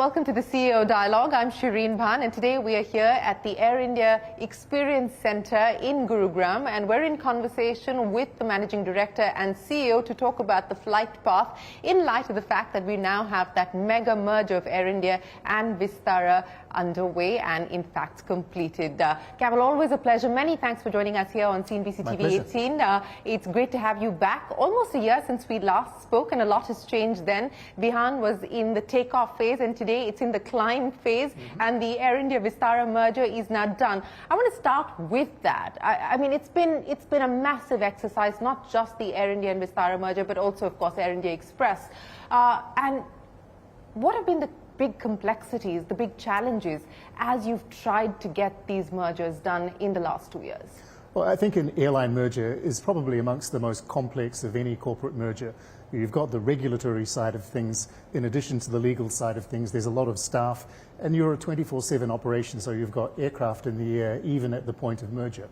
welcome to the CEO Dialogue. I'm Shireen Bhan, and today we are here at the Air India Experience Centre in Gurugram, and we're in conversation with the Managing Director and CEO to talk about the flight path in light of the fact that we now have that mega merger of Air India and Vistara underway and in fact completed. Campbell, always a pleasure. Many thanks for joining us here on CNBC TV18. It's great to have you back. Almost a year since we last spoke, and a lot has changed then. Vihan was in the takeoff phase, and today it's in the climb phase, and the Air India Vistara merger is now done. I want to start with that. I mean, it's been a massive exercise, not just the Air India and Vistara merger, but also, of course, Air India Express. And what have been the big complexities, the big challenges, as you've tried to get these mergers done in the last 2 years? Well, I think an airline merger is probably amongst the most complex of any corporate merger. You've got the regulatory side of things, in addition to the legal side of things. There's a lot of staff, and you're a 24/7 operation, so you've got aircraft in the air, even at the point of merger.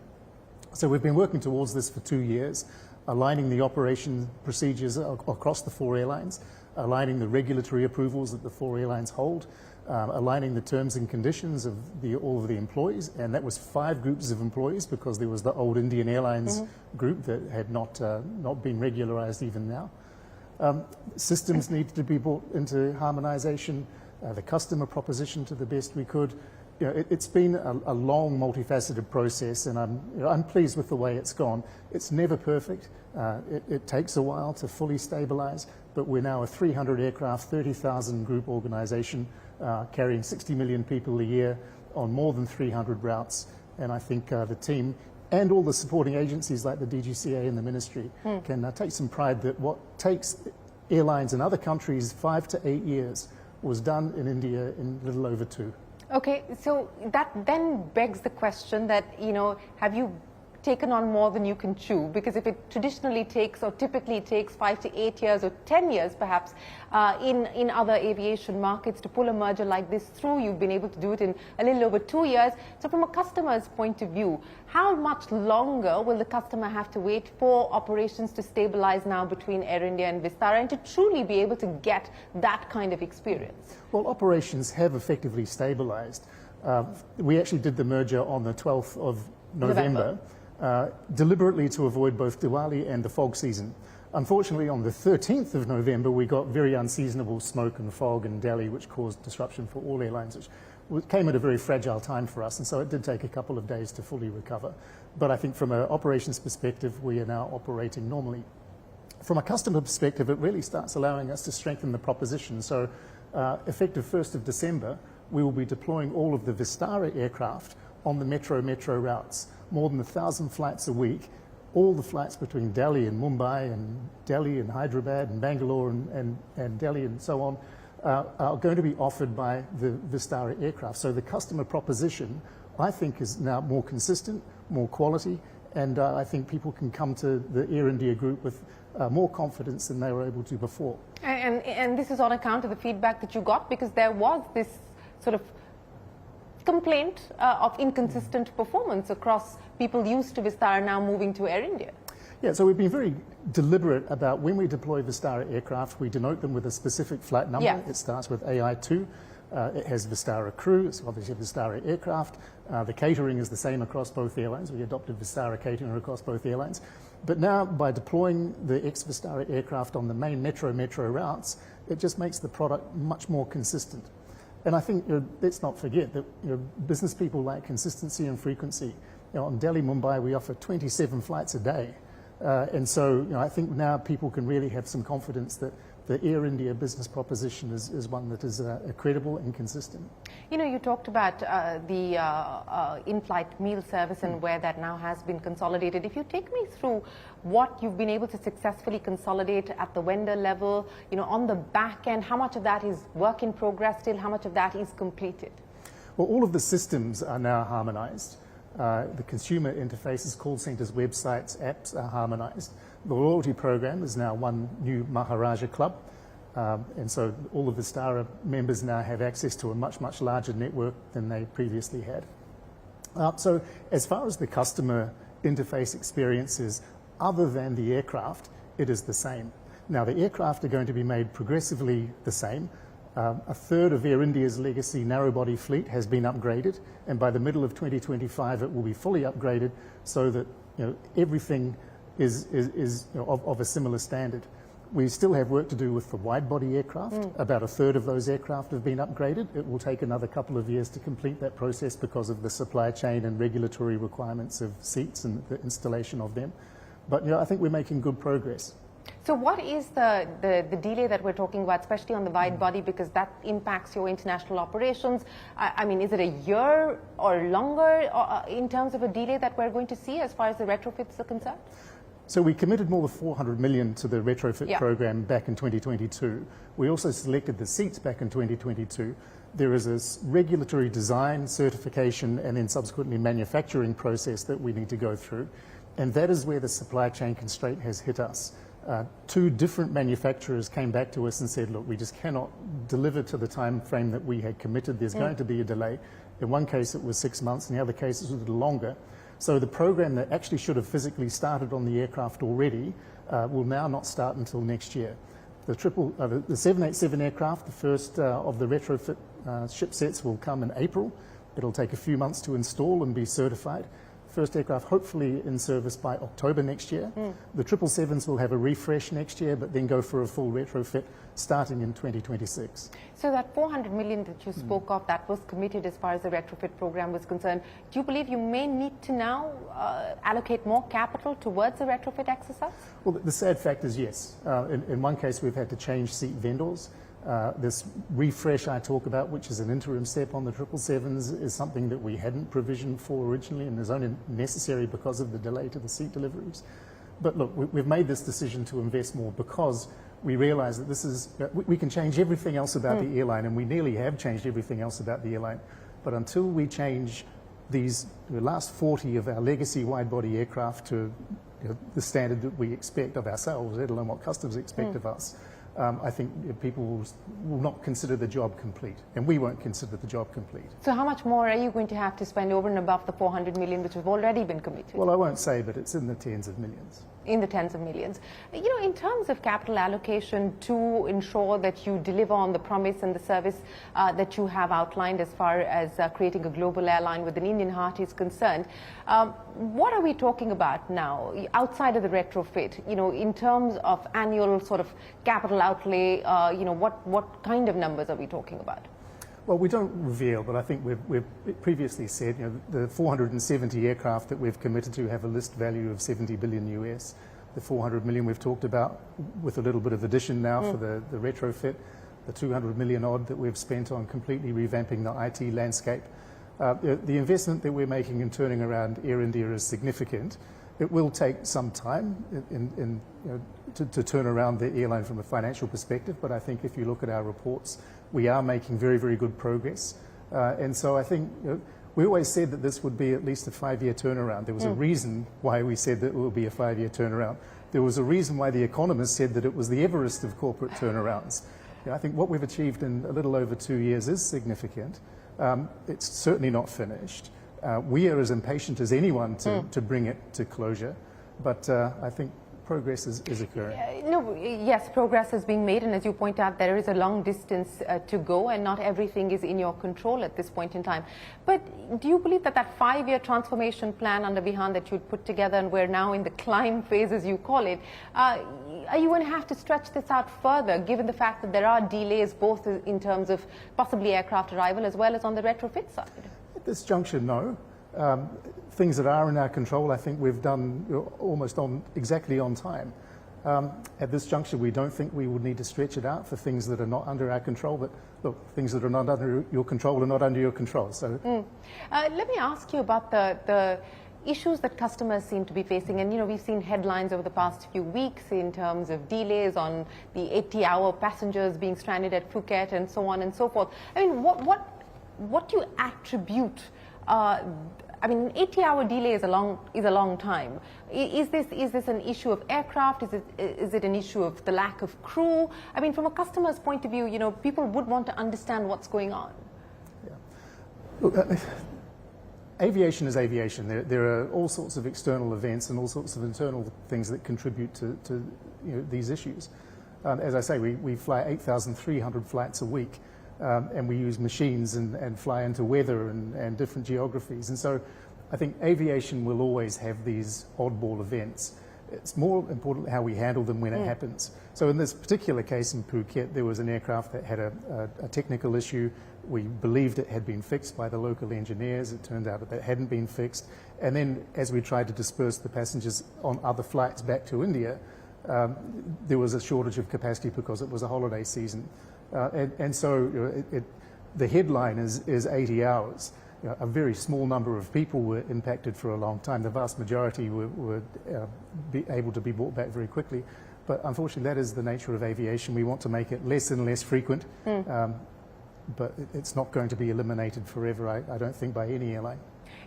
So we've been working towards this for 2 years, aligning the operation procedures across the 4 airlines, aligning the regulatory approvals that the 4 airlines hold, aligning the terms and conditions of all of the employees, and that was 5 groups of employees, because there was the old Indian Airlines group that had not been regularized even now. Systems needed to be brought into harmonization, the customer proposition to the best we could. You know, it's been a long, multifaceted process, and I'm pleased with the way it's gone. It's never perfect. It takes a while to fully stabilize, but we're now a 300 aircraft, 30,000 group organization, carrying 60 million people a year on more than 300 routes. And I think the team and all the supporting agencies like the DGCA and the ministry can take some pride that what takes airlines in other countries 5 to 8 years was done in India in a little over 2. Okay, so that then begs the question that, you know, have you taken on more than you can chew? Because if it traditionally takes, or typically takes 5 to 8 years or 10 years perhaps in other aviation markets to pull a merger like this through, you've been able to do it in a little over 2 years. So from a customer's point of view, how much longer will the customer have to wait for operations to stabilize now between Air India and Vistara, and to truly be able to get that kind of experience? Well, operations have effectively stabilized. We actually did the merger on the 12th of November. Deliberately to avoid both Diwali and the fog season. Unfortunately, on the 13th of November, we got very unseasonable smoke and fog in Delhi, which caused disruption for all airlines, which came at a very fragile time for us, and so it did take a couple of days to fully recover. But I think from an operations perspective, we are now operating normally. From a customer perspective, it really starts allowing us to strengthen the proposition. So effective 1st of December, we will be deploying all of the Vistara aircraft on the metro routes. More than 1,000 flights a week, all the flights between Delhi and Mumbai and Delhi and Hyderabad and Bangalore and Delhi and so on are going to be offered by the Vistara aircraft. So the customer proposition, I think, is now more consistent, more quality, and I think people can come to the Air India group with more confidence than they were able to before. And this is on account of the feedback that you got, because there was this sort of complaint of inconsistent performance across people used to Vistara now moving to Air India. Yeah, so we've been very deliberate about when we deploy Vistara aircraft, we denote them with a specific flight number. Yeah. It starts with AI2. It has Vistara crew, it's obviously Vistara aircraft. The catering is the same across both airlines. We adopted Vistara catering across both airlines. But now, by deploying the ex-Vistara aircraft on the main metro routes, it just makes the product much more consistent. And I think, let's not forget that business people like consistency and frequency. On Delhi-Mumbai, we offer 27 flights a day. And so I think now people can really have some confidence that the Air India business proposition is one that is credible and consistent. You know, you talked about the in-flight meal service and where that now has been consolidated. If you take me through what you've been able to successfully consolidate at the vendor level, you know, on the back end, how much of that is work in progress still, how much of that is completed? Well, all of the systems are now harmonized. The consumer interfaces, call centers, websites, apps are harmonized. The loyalty program is now one new Maharaja Club, and so all of the Vistara members now have access to a much larger network than they previously had. So as far as the customer interface experiences, other than the aircraft, it is the same. Now, the aircraft are going to be made progressively the same. A third of Air India's legacy narrow-body fleet has been upgraded, and by the middle of 2025 it will be fully upgraded so that everything is of a similar standard. We still have work to do with the wide-body aircraft. About a third of those aircraft have been upgraded. It will take another couple of years to complete that process because of the supply chain and regulatory requirements of seats and the installation of them. But I think we're making good progress. So what is the delay that we're talking about, especially on the wide body, because that impacts your international operations? I mean, is it a year or longer in terms of a delay that we're going to see as far as the retrofits are concerned? So we committed more than 400 million to the retrofit program back in 2022. We also selected the seats back in 2022. There is a regulatory design, certification, and then subsequently manufacturing process that we need to go through. And that is where the supply chain constraint has hit us. Two different manufacturers came back to us and said, look, we just cannot deliver to the time frame that we had committed. There's going to be a delay. In one case, it was 6 months. In the other case, it was a little longer. So the program that actually should have physically started on the aircraft already will now not start until next year. The 787 aircraft, the first of the retrofit ship sets, will come in April. It'll take a few months to install and be certified. First aircraft hopefully in service by October next year. The 777s will have a refresh next year, but then go for a full retrofit starting in 2026. So that 400 million that you spoke of, that was committed as far as the retrofit program was concerned. Do you believe you may need to now allocate more capital towards the retrofit exercise? Well, the sad fact is yes. In one case, we've had to change seat vendors. This refresh I talk about, which is an interim step on the 777s, is something that we hadn't provisioned for originally and is only necessary because of the delay to the seat deliveries. But look, we've made this decision to invest more because we realise that this is, we can change everything else about the airline, and we nearly have changed everything else about the airline. But until we change the last 40 of our legacy wide-body aircraft to the standard that we expect of ourselves, let alone what customers expect of us, I think people will not consider the job complete, and we won't consider the job complete. So how much more are you going to have to spend over and above the 400 million which have already been committed? Well, I won't say, but it's in the tens of millions. In the tens of millions. In terms of capital allocation to ensure that you deliver on the promise and the service that you have outlined as far as creating a global airline with an Indian heart is concerned, what are we talking about now outside of the retrofit, in terms of annual sort of capital outlay, what kind of numbers are we talking about? Well, we don't reveal, but I think we've previously said, the 470 aircraft that we've committed to have a list value of 70 billion US. The 400 million we've talked about, with a little bit of addition now for the retrofit, the 200 million odd that we've spent on completely revamping the IT landscape. The investment that we're making in turning around Air India is significant. It will take some time to turn around the airline from a financial perspective, but I think if you look at our reports, we are making very, very good progress. And so I think we always said that this would be at least a 5-year turnaround. There was a reason why we said that it would be a 5-year turnaround. There was a reason why The Economist said that it was the Everest of corporate turnarounds. I think what we've achieved in a little over 2 years is significant. It's certainly not finished. We are as impatient as anyone to bring it to closure, but I think progress is occurring. Yes, progress is being made, and as you point out, there is a long distance to go, and not everything is in your control at this point in time. But do you believe that that 5-year transformation plan under Vihan that you'd put together, and we're now in the climb phase, as you call it, are you going to have to stretch this out further, given the fact that there are delays both in terms of possibly aircraft arrival as well as on the retrofit side? At this juncture, no. Things that are in our control, I think we've done almost exactly on time. At this juncture, we don't think we would need to stretch it out for things that are not under our control. But look, things that are not under your control are not under your control. So, let me ask you about the issues that customers seem to be facing. And we've seen headlines over the past few weeks in terms of delays on the 80-hour passengers being stranded at Phuket and so on and so forth. I mean, what do you attribute? I mean, an 80-hour delay is a long time. Is this an issue of aircraft? Is it an issue of the lack of crew? I mean, from a customer's point of view, people would want to understand what's going on. Yeah. Look, aviation is aviation. There are all sorts of external events and all sorts of internal things that contribute to these issues. As I say, we fly 8,300 flights a week, and we use machines and fly into weather and different geographies. And so I think aviation will always have these oddball events. It's more important how we handle them when it happens. So in this particular case in Phuket, there was an aircraft that had a technical issue. We believed it had been fixed by the local engineers. It turned out that it hadn't been fixed. And then as we tried to disperse the passengers on other flights back to India, there was a shortage of capacity because it was a holiday season. And so the headline is 80 hours. A very small number of people were impacted for a long time. The vast majority were be able to be brought back very quickly. But unfortunately, that is the nature of aviation. We want to make it less and less frequent, but it's not going to be eliminated forever, I don't think, by any airline.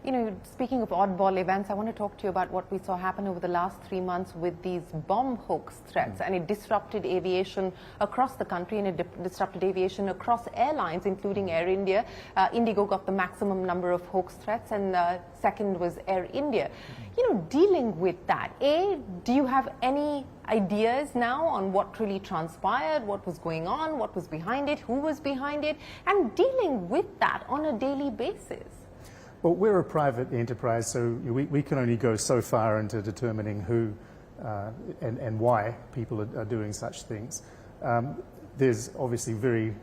You know, speaking of oddball events, I want to talk to you about what we saw happen over the last 3 months with these bomb hoax threats, and it disrupted aviation across the country, and it disrupted aviation across airlines, including Air India. Indigo got the maximum number of hoax threats, and second was Air India. You know, dealing with that, do you have any ideas now on what really transpired, what was going on, what was behind it, who was behind it, and dealing with that on a daily basis? Well, we're a private enterprise, so we can only go so far into determining who and why people are doing such things. There's obviously very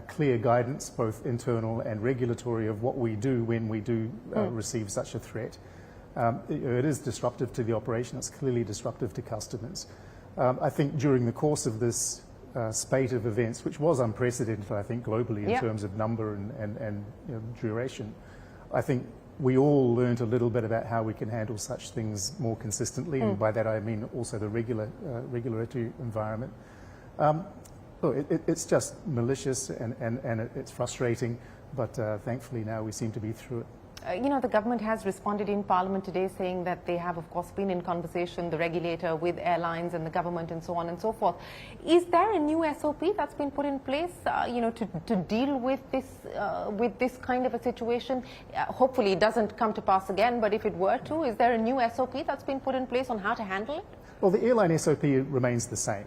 clear guidance, both internal and regulatory, of what we do when we do receive such a threat. It is disruptive to the operation. It's clearly disruptive to customers. I think during the course of this spate of events, which was unprecedented, I think, globally in terms of number and duration, I think we all learned a little bit about how we can handle such things more consistently, and by that I mean also the regulatory environment. Look, it's just malicious and it's frustrating, but thankfully now we seem to be through it. You know, the government has responded in Parliament today saying that they have, of course, been in conversation, the regulator, with airlines and the government and so on and so forth. Is there a new SOP that's been put in place, you know, to deal with this kind of a situation? Hopefully it doesn't come to pass again, but if it were to, is there a new SOP that's been put in place on how to handle it? Well, the airline SOP remains the same.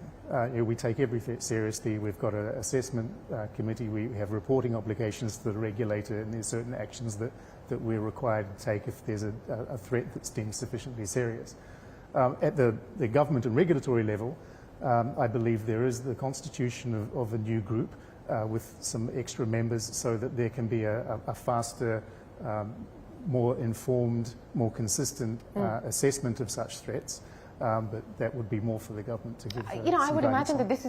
We take every threat seriously. We've got an assessment committee. We have reporting obligations to the regulator, and there's certain actions that we're required to take if there's a threat that's deemed sufficiently serious. At the government and regulatory level, I believe there is the constitution of a new group with some extra members so that there can be a faster, more informed, more consistent assessment of such threats. But that would be more for the government to give. You know, I would imagine that this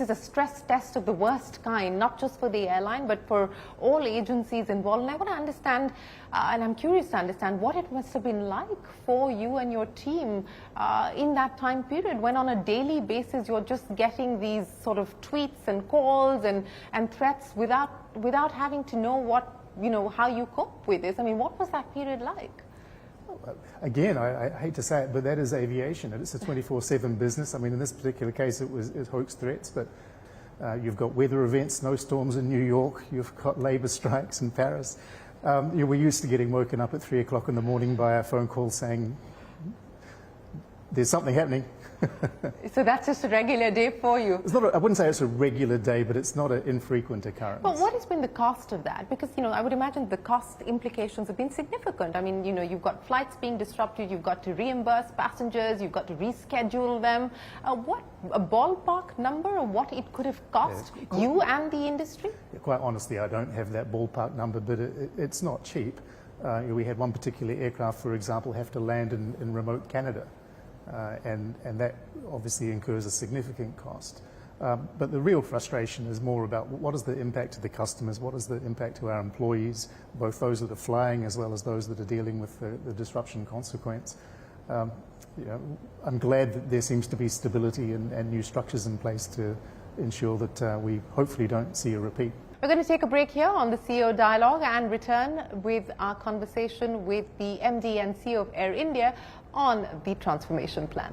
is a stress test of the worst kind, not just for the airline, but for all agencies involved. And I want to understand, and I'm curious to understand, what it must have been like for you and your team in that time period, when on a daily basis you're just getting these sort of tweets and calls and threats without having to know what, you know, how you cope with this. I mean, what was that period like? Again, I hate to say it, but that is aviation. It's a 24/7 business. I mean, in this particular case, it's hoax threats, but you've got weather events, snowstorms in New York, you've got labour strikes in Paris. We're used to getting woken up at 3 o'clock in the morning by a phone call saying, there's something happening. So that's just a regular day for you? It's not I wouldn't say it's a regular day, but it's not an infrequent occurrence. But what has been the cost of that? Because, you know, I would imagine the cost implications have been significant. I mean, you know, you've got flights being disrupted, you've got to reimburse passengers, you've got to reschedule them. What, a ballpark number of what it could have cost you and the industry? Yeah, quite honestly, I don't have that ballpark number, but it's not cheap. We had one particular aircraft, for example, have to land in remote Canada. And that obviously incurs a significant cost. But the real frustration is more about what is the impact to the customers, what is the impact to our employees, both those that are flying as well as those that are dealing with the disruption consequence. You know, I'm glad that there seems to be stability and new structures in place to ensure that we hopefully don't see a repeat. We're going to take a break here on the CEO Dialogue and return with our conversation with the MD and CEO of Air India on the transformation plan.